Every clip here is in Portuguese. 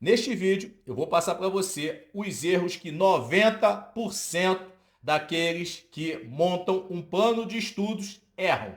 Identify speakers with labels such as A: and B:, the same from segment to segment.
A: Neste vídeo, eu vou passar para você os erros que 90% daqueles que montam um plano de estudos erram.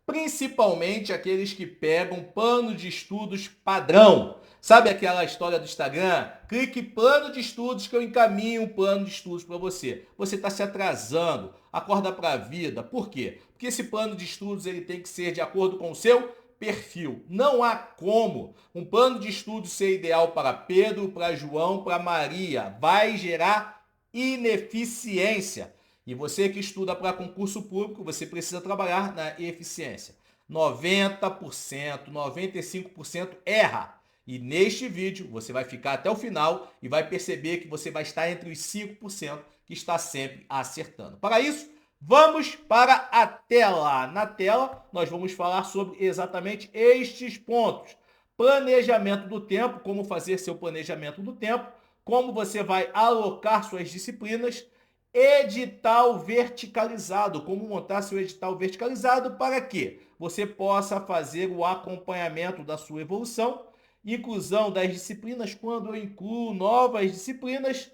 A: Principalmente aqueles que pegam plano de estudos padrão. Sabe aquela história do Instagram? Clique plano de estudos que eu encaminho um plano de estudos para você. Você está se atrasando. Acorda para a vida. Por quê? Porque esse plano de estudos ele tem que ser de acordo com o seu perfil. Não há como um plano de estudo ser ideal para Pedro, para João, para Maria. Vai gerar ineficiência. E você que estuda para concurso público, você precisa trabalhar na eficiência. 90%, 95% erra. E neste vídeo você vai ficar até o final e vai perceber que você vai estar entre os 5% que está sempre acertando. Para isso, vamos para a tela. Na tela, nós vamos falar sobre exatamente estes pontos. Planejamento do tempo, como fazer seu planejamento do tempo, como você vai alocar suas disciplinas, edital verticalizado, como montar seu edital verticalizado para que você possa fazer o acompanhamento da sua evolução, inclusão das disciplinas, quando eu incluo novas disciplinas.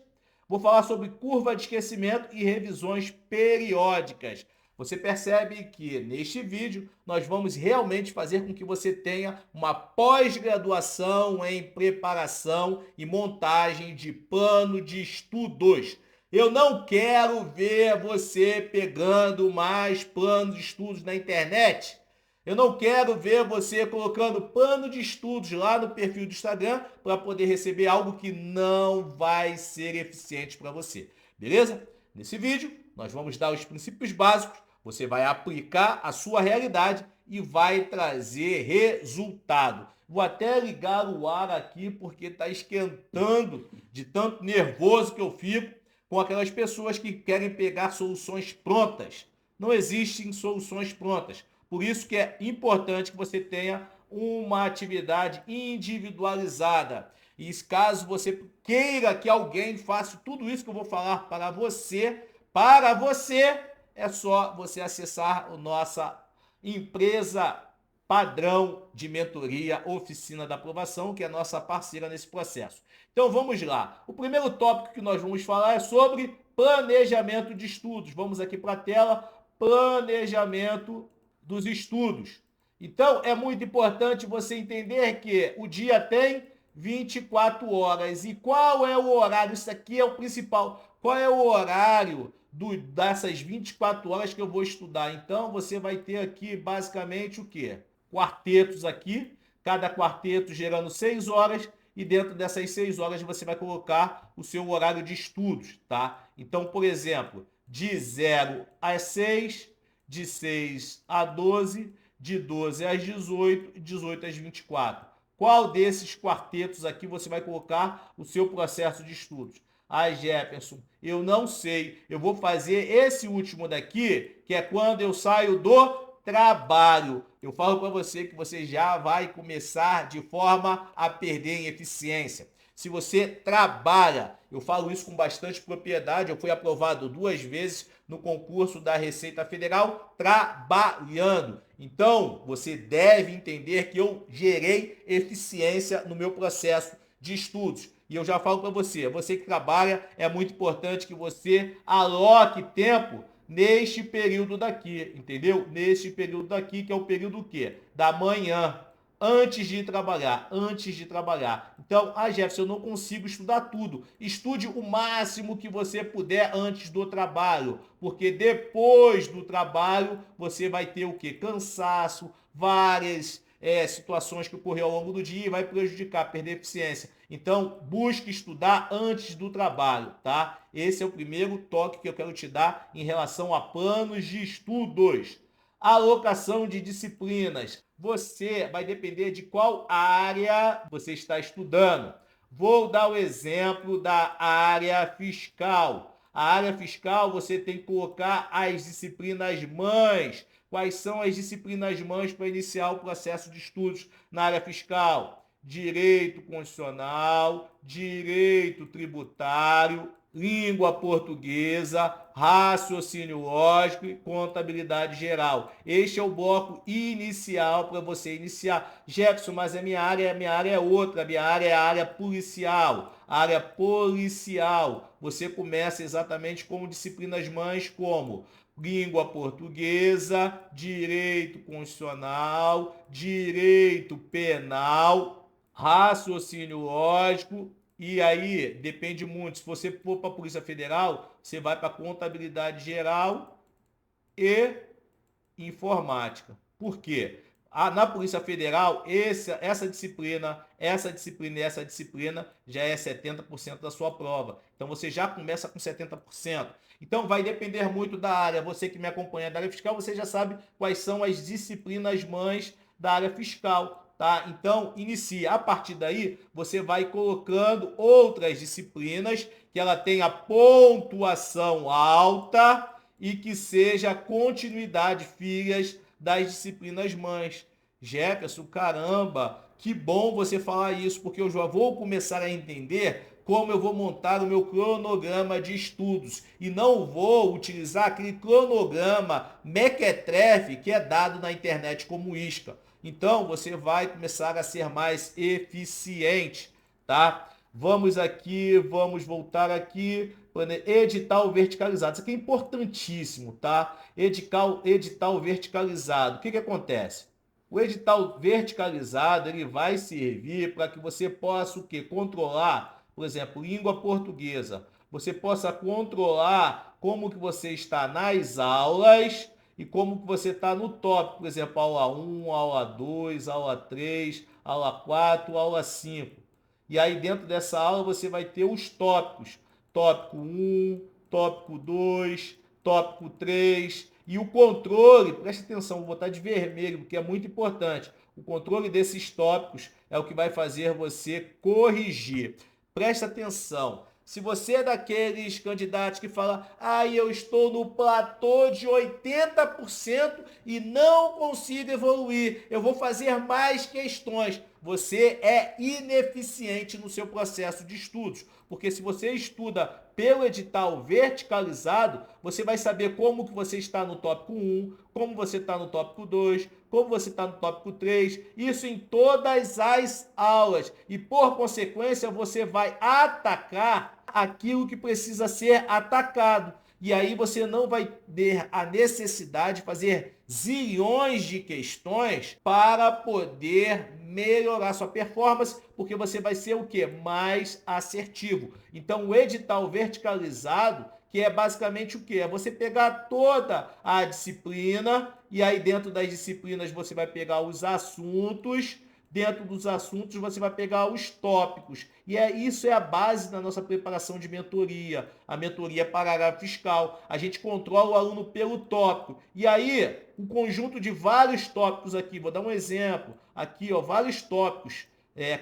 A: Vou falar sobre curva de esquecimento e revisões periódicas. Você percebe que neste vídeo nós vamos realmente fazer com que você tenha uma pós-graduação em preparação e montagem de plano de estudos. Eu não quero ver você pegando mais plano de estudos na internet. Eu não quero ver você colocando plano de estudos lá no perfil do Instagram para poder receber algo que não vai ser eficiente para você. Beleza? Nesse vídeo, nós vamos dar os princípios básicos, você vai aplicar a sua realidade e vai trazer resultado. Vou até ligar o ar aqui porque está esquentando de tanto nervoso que eu fico com aquelas pessoas que querem pegar soluções prontas. Não existem soluções prontas. Por isso que é importante que você tenha uma atividade individualizada. E caso você queira que alguém faça tudo isso que eu vou falar para você, é só você acessar a nossa empresa padrão de mentoria Oficina da Aprovação, que é a nossa parceira nesse processo. Então vamos lá. O primeiro tópico que nós vamos falar é sobre planejamento de estudos. Vamos aqui para a tela, planejamento dos estudos. Então, é muito importante você entender que o dia tem 24 horas. E qual é o horário? Isso aqui é o principal. Qual é o horário dessas 24 horas que eu vou estudar? Então, você vai ter aqui basicamente o quê? Quartetos aqui, cada quarteto gerando 6 horas. E dentro dessas 6 horas você vai colocar o seu horário de estudos, tá? Então, por exemplo, de 0 às 6, de 6 a 12, de 12 às 18 e 18 às 24. Qual desses quartetos aqui você vai colocar o seu processo de estudos? Ah, Jefferson, eu não sei. Eu vou fazer esse último daqui, que é quando eu saio do trabalho. Eu falo para você que você já vai começar de forma a perder em eficiência. Se você trabalha, eu falo isso com bastante propriedade, eu fui aprovado 2 vezes no concurso da Receita Federal trabalhando. Então, você deve entender que eu gerei eficiência no meu processo de estudos. E eu já falo para você que trabalha, é muito importante que você aloque tempo neste período daqui, entendeu? Neste período daqui, que é o período o quê? Da manhã, antes de trabalhar, antes de trabalhar. Então, Jefferson, eu não consigo estudar tudo. Estude o máximo que você puder antes do trabalho, porque depois do trabalho você vai ter o quê? Cansaço, várias situações que ocorreu ao longo do dia e vai prejudicar, perder eficiência. Então, busque estudar antes do trabalho, tá? Esse é o primeiro toque que eu quero te dar em relação a planos de estudos. Alocação de disciplinas. Você vai depender de qual área você está estudando. Vou dar o exemplo da área fiscal. A área fiscal você tem que colocar as disciplinas mães. Quais são as disciplinas mães para iniciar o processo de estudos na área fiscal? Direito constitucional, direito tributário, língua portuguesa, raciocínio lógico e contabilidade geral. Este é o bloco inicial para você iniciar. Jefferson, mas a minha área é outra, a minha área é a área policial. Área policial. Você começa exatamente com disciplinas mães como língua portuguesa, direito constitucional, direito penal, raciocínio lógico. E aí, depende muito. Se você for para a Polícia Federal, você vai para contabilidade geral e informática. Por quê? Na Polícia Federal, essa disciplina e essa disciplina já é 70% da sua prova. Então você já começa com 70%. Então vai depender muito da área. Você que me acompanha da área fiscal, você já sabe quais são as disciplinas mães da área fiscal. Tá? Então, inicie. A partir daí, você vai colocando outras disciplinas que ela tenha pontuação alta e que seja continuidade, filhas das disciplinas mães. Jefferson, caramba, que bom você falar isso, porque eu já vou começar a entender como eu vou montar o meu cronograma de estudos e não vou utilizar aquele cronograma mequetrefe que é dado na internet como isca. Então, você vai começar a ser mais eficiente, tá? Vamos aqui, vamos voltar aqui. Edital verticalizado. Isso aqui é importantíssimo, tá? Edital verticalizado. O que acontece? O edital verticalizado, ele vai servir para que você possa o quê? Controlar, por exemplo, língua portuguesa. Você possa controlar como que você está nas aulas e como que você está no tópico, por exemplo, aula 1, aula 2, aula 3, aula 4, aula 5. E aí dentro dessa aula você vai ter os tópicos. Tópico 1, tópico 2, tópico 3. E o controle, preste atenção, vou botar de vermelho, porque é muito importante. O controle desses tópicos é o que vai fazer você corrigir. Preste atenção. Se você é daqueles candidatos que fala, eu estou no platô de 80% e não consigo evoluir, eu vou fazer mais questões. Você é ineficiente no seu processo de estudos, porque se você estuda pelo edital verticalizado, você vai saber como que você está no tópico 1, como você está no tópico 2, como você está no tópico 3, isso em todas as aulas. E por consequência, você vai atacar aquilo que precisa ser atacado. E aí você não vai ter a necessidade de fazer zilhões de questões para poder melhorar sua performance, porque você vai ser o quê? Mais assertivo. Então, o edital verticalizado, que é basicamente o quê? É você pegar toda a disciplina e aí dentro das disciplinas você vai pegar os assuntos, dentro dos assuntos você vai pegar os tópicos. E isso é a base da nossa preparação de mentoria. A mentoria é parágrafo fiscal. A gente controla o aluno pelo tópico. E aí, um conjunto de vários tópicos aqui, vou dar um exemplo. Aqui, ó, vários tópicos.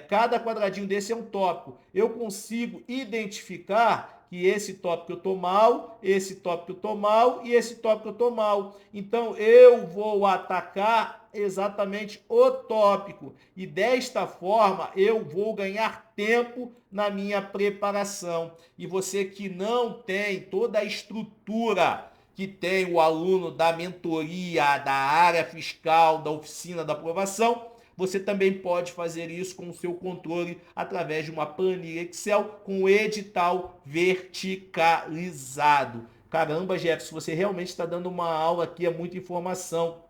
A: Cada quadradinho desse é um tópico. Eu consigo identificar que esse tópico eu estou mal, esse tópico eu estou mal e esse tópico eu estou mal. Então, eu vou atacar exatamente o tópico. E desta forma, eu vou ganhar tempo na minha preparação. E você que não tem toda a estrutura que tem o aluno da mentoria, da área fiscal, da oficina da aprovação, você também pode fazer isso com o seu controle através de uma planilha Excel com o edital verticalizado. Caramba, Jefferson, você realmente está dando uma aula aqui, é muita informação.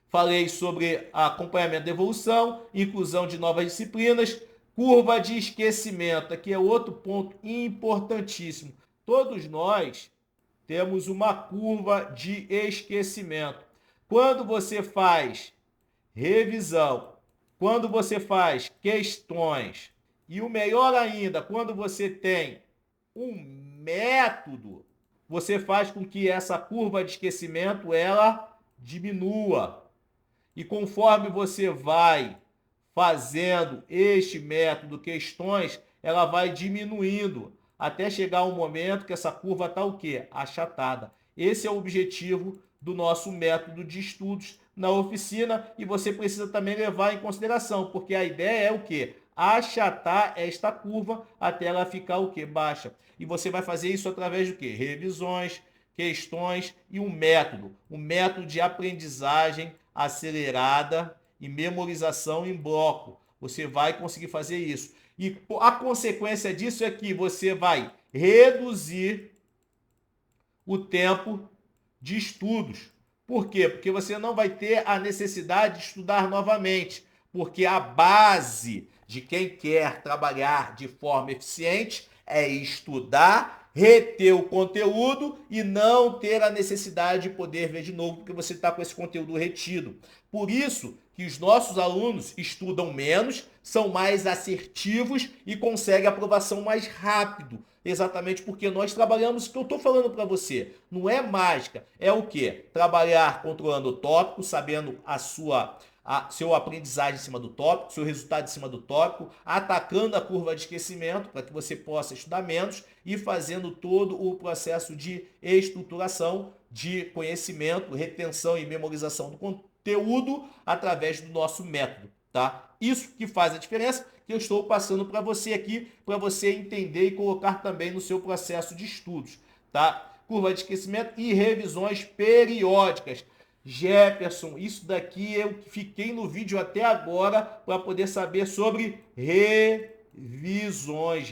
A: Falei sobre acompanhamento da evolução, inclusão de novas disciplinas, curva de esquecimento. Aqui é outro ponto importantíssimo. Todos nós temos uma curva de esquecimento. Quando você faz revisão, quando você faz questões e o melhor ainda, quando você tem um método, você faz com que essa curva de esquecimento ela diminua. E conforme você vai fazendo este método, questões, ela vai diminuindo até chegar um momento que essa curva está o quê? Achatada. Esse é o objetivo do nosso método de estudos na oficina e você precisa também levar em consideração, porque a ideia é o quê? achatar esta curva até ela ficar o quê? Baixa. E você vai fazer isso através do quê? Revisões, questões e um método de aprendizagem acelerada e memorização em bloco. Você vai conseguir fazer isso. E a consequência disso é que você vai reduzir o tempo de estudos. Por quê? Porque você não vai ter a necessidade de estudar novamente, porque a base de quem quer trabalhar de forma eficiente é estudar, reter o conteúdo e não ter a necessidade de poder ver de novo, porque você está com esse conteúdo retido. Por isso que os nossos alunos estudam menos, são mais assertivos e conseguem aprovação mais rápido. Exatamente porque nós trabalhamos o que eu estou falando para você. Não é mágica, é o quê? Trabalhar controlando o tópico, sabendo seu aprendizagem em cima do tópico, seu resultado em cima do tópico, atacando a curva de esquecimento para que você possa estudar menos e fazendo todo o processo de estruturação de conhecimento, retenção e memorização do conteúdo através do nosso método, tá? Isso que faz a diferença que eu estou passando para você aqui, para você entender e colocar também no seu processo de estudos, tá? Curva de esquecimento e revisões periódicas. Jefferson, isso daqui eu fiquei no vídeo até agora para poder saber sobre revisões,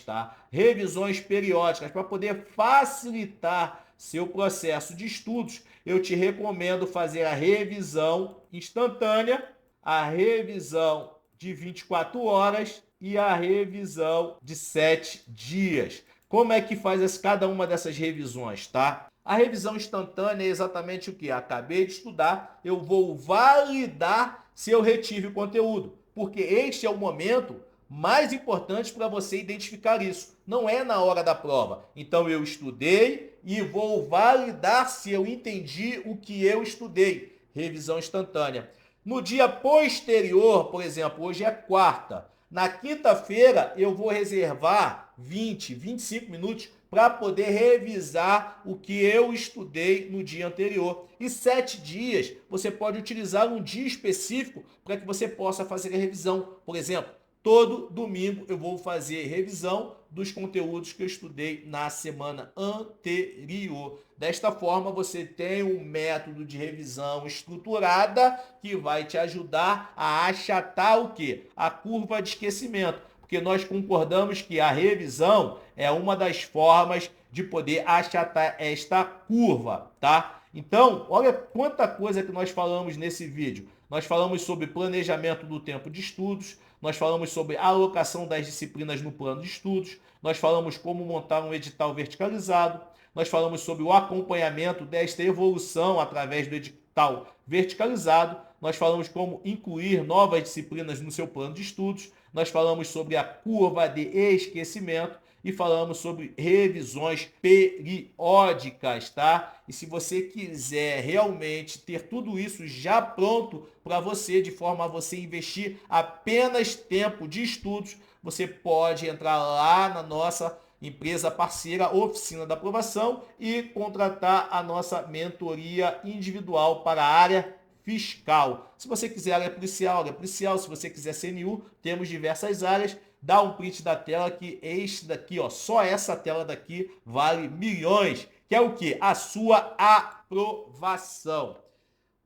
A: tá? Revisões periódicas para poder facilitar seu processo de estudos. Eu te recomendo fazer a revisão instantânea, a revisão de 24 horas e a revisão de 7 dias. Como é que faz cada uma dessas revisões, tá? A revisão instantânea é exatamente o que? Acabei de estudar, eu vou validar se eu retive o conteúdo, porque este é o momento mais importante para você identificar isso. Não é na hora da prova. Então eu estudei e vou validar se eu entendi o que eu estudei. Revisão instantânea. No dia posterior, por exemplo, hoje é quarta. Na quinta-feira eu vou reservar 20, 25 minutos para poder revisar o que eu estudei no dia anterior. E 7 dias você pode utilizar um dia específico para que você possa fazer a revisão. Por exemplo, todo domingo eu vou fazer revisão dos conteúdos que eu estudei na semana anterior. Desta forma, você tem um método de revisão estruturada que vai te ajudar a achatar o quê? A curva de esquecimento. Porque nós concordamos que a revisão é uma das formas de poder achatar esta curva, tá? Então, olha quanta coisa que nós falamos nesse vídeo. Nós falamos sobre planejamento do tempo de estudos, nós falamos sobre a alocação das disciplinas no plano de estudos, nós falamos como montar um edital verticalizado, nós falamos sobre o acompanhamento desta evolução através do edital verticalizado, nós falamos como incluir novas disciplinas no seu plano de estudos, nós falamos sobre a curva de esquecimento e falamos sobre revisões periódicas, tá? E se você quiser realmente ter tudo isso já pronto para você, de forma a você investir apenas tempo de estudos, você pode entrar lá na nossa empresa parceira Oficina da Aprovação e contratar a nossa mentoria individual para a área fiscal. Se você quiser área policial, se você quiser CNU, temos diversas áreas. Dá um print da tela que este daqui, ó, só essa tela daqui vale milhões, que é o que? A sua aprovação.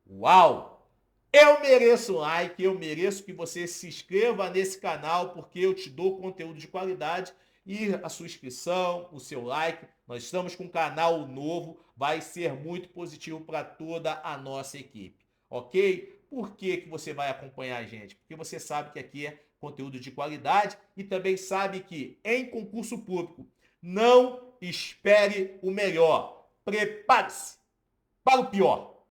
A: Uau! Eu mereço um like, eu mereço que você se inscreva nesse canal, porque eu te dou conteúdo de qualidade e a sua inscrição, o seu like. Nós estamos com um canal novo, vai ser muito positivo para toda a nossa equipe, ok? Por que você vai acompanhar a gente? Porque você sabe que aqui é conteúdo de qualidade e também sabe que em concurso público não espere o melhor, prepare-se para o pior.